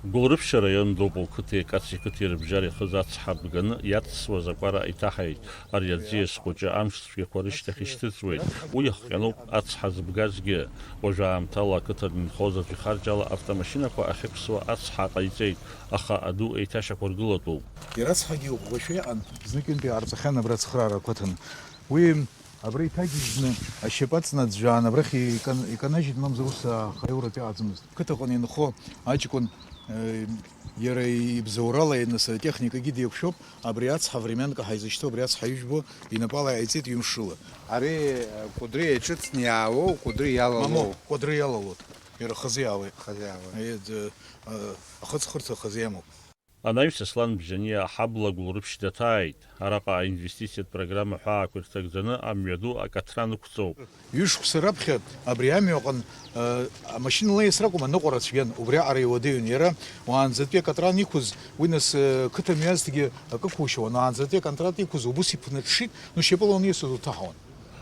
Гулрыԥшьа раион Добол қыҭеи Каци қыҭеи рыбжьара ихыз ацҳа бганы иацсуаз акәара иҭаҳаит. Ари аӡиас хәыҷы амшцәгьақәа рышьҭахь ишьҭыҵуеит. Уи иахҟьаноуп ацҳа зыбгазгьы. Уажәы аамҭала ақыҭан инхоз аӡә ихарџьала автомашьынақәа ахьықәсуа ацҳа ҟаиҵеит, аха аду еиҭашьақәыргылатәуп. Ирацҳагьы уҟәашәа иҟан, зныкьынтәи аарҵахьан абра ацхраарақәа ҭаны. Уи абра иҭагьежьны ашьапаҵны аӡәаан абрахь иканажьит мамзар ус хаиуратәы иҟаӡамызт. Қыҭаҟны инхо аҷкәын иара ибзоурала ианыз атехникагьы деиқәшәоуп, абри ацҳа времианк ҳаизышьҭоу, абри ацҳа ижәбо инапала иааиҵеит ҩымшыла. Ари Кәыдры иаҿыцны иаауоу, Кәыдры иалалоу? Кәыдры иалалоит, иара хазы иаауеит. Ахыҵхырҭа хазы иамоуп. Анаҩс Аслан Бжьаниа аҳабла Гулрыԥшь даҭааит. Араҟа аинвестициатә программа ҳәаақәа ирҭагӡаны амҩаду акаҭра нықәҵоуп. Ҩышықәса раԥхьа абри амҩаҟын амашьына леиас ракәым, аныҟәара цәгьан, убри аҟара иуадаҩын. Иара уаанӡатәи акатран иқәыз, уи нас қыҭа мҩазҭгьы акы қәушьуан, уаанӡатәи акатран иқәыз убыс иԥнаҽҽит, шьапыла униасыз уҭаҳауан.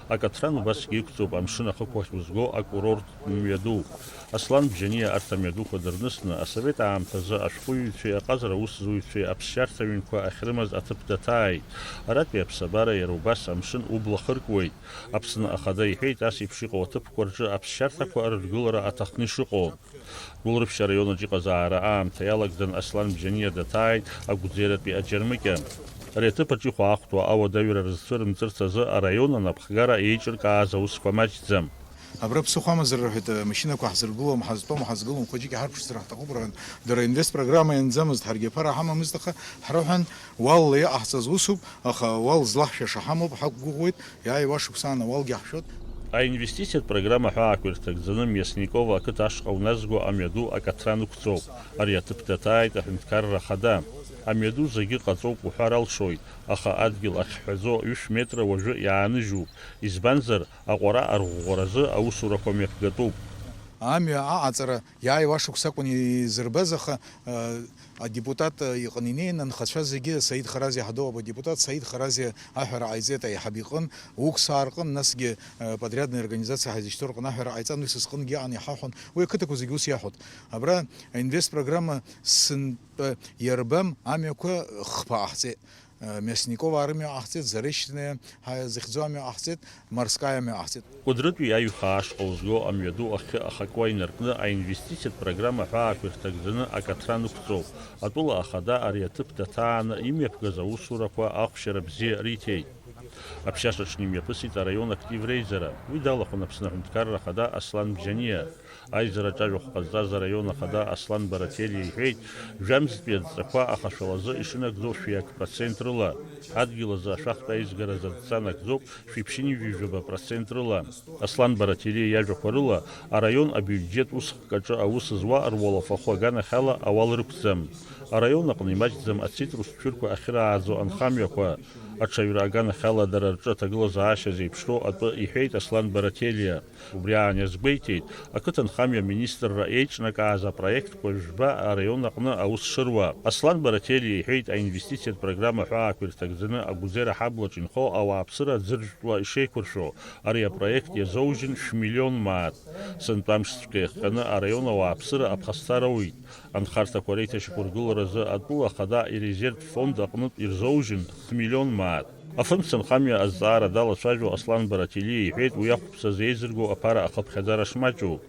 Акаҭран убасгьы иқәҵоуп амшын ахықәахь узго акурорт мҩаду. Аслан Бжьаниа арҭ амҩадуқәа дырнысны асовет аамҭазы ашәҟәыҩҩцәеи аҟазара аусзуҩцәеи аԥсшьарҭа ҩынқәа ахьрымаз аҭыԥ даҭааит. Аратәи аԥсабара иара убас амшын убла хыркуеит. Аԥсны ахада иҳәеит ас еиԥш иҟоу аҭыԥқәа рҿы аԥсшьарҭақәа рыргылара аҭахны ишыҟоу. Гулрыԥшь араионаҿ иҟазаара аамҭа иалагӡан Аслан Бжьаниа даҭааит агәӡеиратәи аџьармыкьа. Ари аҭыԥаҿ ихәаахәҭуа ауадаҩра рызцәырымҵырц азы араион анапхгара еиҿыркааз аусқәа маҷӡам. Абра ԥсыхәа амазар рҳәеит, амашьынақәа ҳзыргылом, ҳазтәом, ҳазгылом, хәыҷык ҳарԥшӡар ҳҭахуп рҳәан, дара инвест программа ианӡамызт, ҳаргьы аԥара ҳамамызт, аха ҳрыҳәан уалла иҟаҳҵаз усуп, аха уал злаҳшәаша ҳамоуп, ҳақәгәыӷуеит, иааиуа шықәсаан ауалгьы ҳшәот. Аинвестициатә программа ҳәаақәа ирҭагӡаны Мясникова ақыҭа ашҟа уназго амҩаду акаҭра нықәҵоуп. Ари аҭыԥ даҭааит аҳәынҭқарра хада. Амҩаду зегьы ҟаҵоуп уҳәар алшоит, аха адгьыл ахьҳәаӡо 1 метра уажәы иааныжьуп. Избанзар аҟәара арӷәӷәаразы аусурақәа мҩаԥгатәуп. Амҩа аҟаҵара иааиуа шықәсакәын изырбаз, аха адепутат иҟны инеин анхацәа зегьы Саид Харази ҳадоуп, адепутат Саид Харази аҳәара ҟаиҵеит аиҳаб иҟын, уксаа рҟын, насгьы подрядная организациа ҳаизышьҭоу рҟны аҳәара ҟаиҵан, уи сысҟынгьы иҟан иҳаҳәон, уи ақыҭақәа зегьы ус иаҳәот. Абра аинвест программа сынтәа иарбам амҩақәа хԥа ҟаҳҵеит. Мясникова армия ҟаҳҵеит, Заречная захьӡу амҩа ҟаҳҵеит, Морская амҩа ҟаҳҵеит. Кәыдрытәи аиҩхаа ашҟа узго амҩаду ахьы ахакуа инаркны аинвестициатә программа ҳәаақәа ирҭагӡаны акаҭра нықәҵоуп. Атәыла ахада ари аҭыԥ даҭааны имҩаԥгаз аусурақәа ахәшьара бзиа риҭеит. Аԥшьашаҿы имҩаԥысит араион активреизара. Уи далахәын Аԥсны аҳәынҭқарра ахада Аслан Бжьаниа. Аизараҿ ажәахә ҟазҵаз араион ахада Аслан Бараҭелиа иҳәеит, жәамзтәи адҵақәа ахашәалазы ишынагӡоу 1% рыла. Адгьыл азы ашәахтә аизгаразы адҵа нагӡоуп 7% рыла. Аслан Бараҭелиа иажәақәа рыла араион абиуџьет усхк аҿы аус зуа руалафахәы аганахьала ауал рықәӡам. Араион аҟны имаҷӡам ацитрус цәырқәа ахьырааӡо анхамҩақәа. Аҽаҩра аганахьала дара рҿы аҭагылазаашьа зеиԥшроу атәы иҳәеит Аслан Бараҭелиа. Убри аан иазгәеиҭеит, ақыҭанхамҩа министрра еиҿнакааз апроектқәа жәба араион аҟны аус шыруа. Аслан Бараҭелиа иҳәеит, аинвестициатә программа ҳәаақәа ирҭагӡаны агәӡера ҳаблаҿ инхо ауааԥсыра ӡыржәтәуа ишеиқәыршәо. Ари апроект иазоужьын 1 миллион маат. Сынтәа амшцәгьа иахҟьаны араион ауааԥсыра аԥхасҭа роуит. Анхарҭақәа реиҭашьақәыргыларазы атәыла ахада ирезервтә фонд аҟнытә ирзоужьын 1 миллион маат. Афымцамхамҩа азҵаара далацәажәо Аслан Бараҭелиа иҳәеит, уи ахәԥсаз еизырго аԥара ахыԥхьаӡара шмаҷу.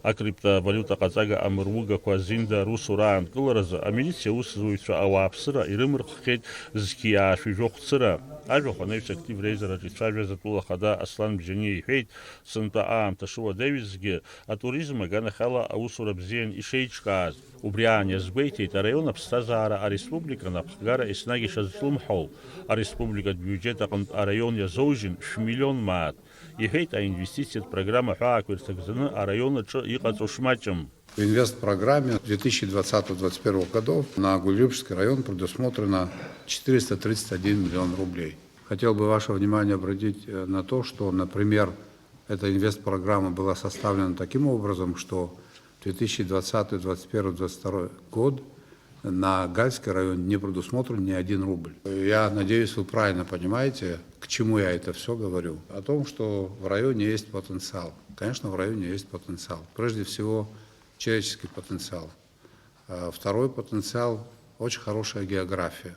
Акриптовалиута ҟаҵага амыругақәа азинда русура аанкыларазы амилициа усзуҩцәа ауааԥсыра ирымырххьеит зқьиаа шәижәохәцыра. Ажәахә анаҩс активреизараҿ ицәажәаз атәыла ахада Аслан Бжьаниа иҳәеит, сынтәа аамҭа шыуадаҩызгьы атуризм аганахьала аусура бзиан ишеиҿкааз. Убри аан иазгәеиҭеит, араион аԥсҭазаара ареспублика напхгара еснагь ишазҿлымҳау. Ареспубликатә биуџьет аҟнытә араион иазоужьын 1 миллион маат. Иҳәеит, аинвестициатә программа ҳәаақәа ирҭагӡаны араион аҿы иҟаҵо шмаҷым. В инвестпрограмме 2020-2021 годов на Гулрыԥшский район предусмотрено 431 миллион рублей. Хотел бы ваше внимание обратить на то, что, например, эта инвестпрограмма была составлена таким образом, что 2020, 2021, 2022 год на Гальский район не предусмотрен ни 1 рубль. Я надеюсь, вы правильно понимаете, к чему я это все говорю. О том, что в районе есть потенциал. Конечно, в районе есть потенциал. Прежде всего, человеческий потенциал. Второй потенциал – очень хорошая география.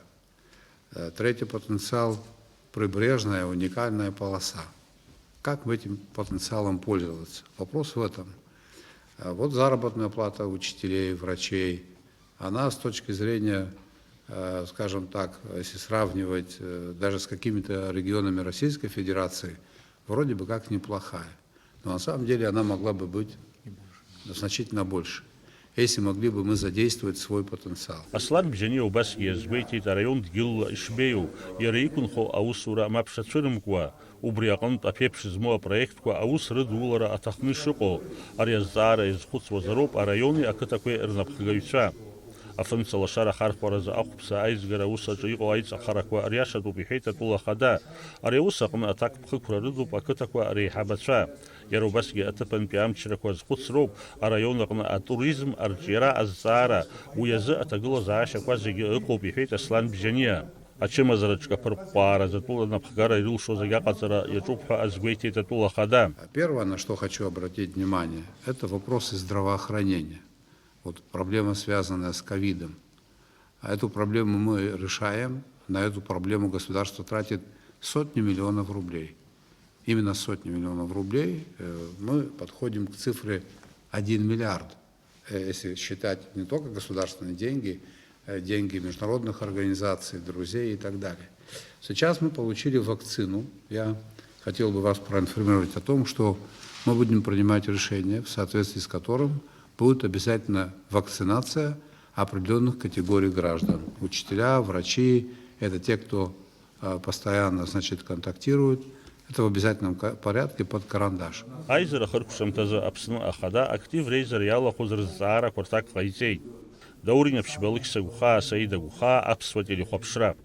Третий потенциал – прибрежная уникальная полоса. Как этим потенциалом пользоваться? Вопрос в этом. Вот заработная плата учителей, врачей, она с точки зрения, скажем так, если сравнивать даже с какими-то регионами Российской Федерации, вроде бы как неплохая. Но на самом деле она могла бы быть значительно больше, если могли бы мы задействовать свой потенциал. Аслан бжени убас езвейтит район дгил ишбею, ерейкунхо аусура мапшацуримква, убриаконт апепшизмо проектква аус рыдулара атахнышико, арязара из хуцвазароп, а районы акатакве эрнапхагаюца. Афрынцала шара харфараза ахупса айзгара усача иго айц ахараква ариашату бихейта тула хада, ариусакна атак пхыкра рыдуп акатаква арихабаца. Ярубасги атапан пиамчираква зхуцроп, а районакна атуризм арджира аззара, уязы атагыла заашаква зиги ыклу бихейта слан бжения. А чем азарачка парпара, затула напхагара и рилшо загакацара, ячупха азгвейти татула хада. Первое, на что хочу обратить внимание, это вопросы здравоохранения. Вот проблема, связанная с ковидом. А эту проблему мы решаем. На эту проблему государство тратит сотни миллионов рублей. Именно сотни миллионов рублей мы подходим к цифре 1 миллиард. Если считать не только государственные деньги, деньги международных организаций, друзей и так далее. Сейчас мы получили вакцину. Я хотел бы вас проинформировать о том, что мы будем принимать решение, в соответствии с которым будет обязательно вакцинация определенных категорий граждан. Учителя, врачи, это те, кто постоянно, значит, контактирует. Это в обязательном порядке под карандаш. Айзера хыркушамтаза апсына ахада актив рейзер яла хузрзара кортак файцей. Даурин апшбалык сагуха, саида гуха, апсватели хопшра.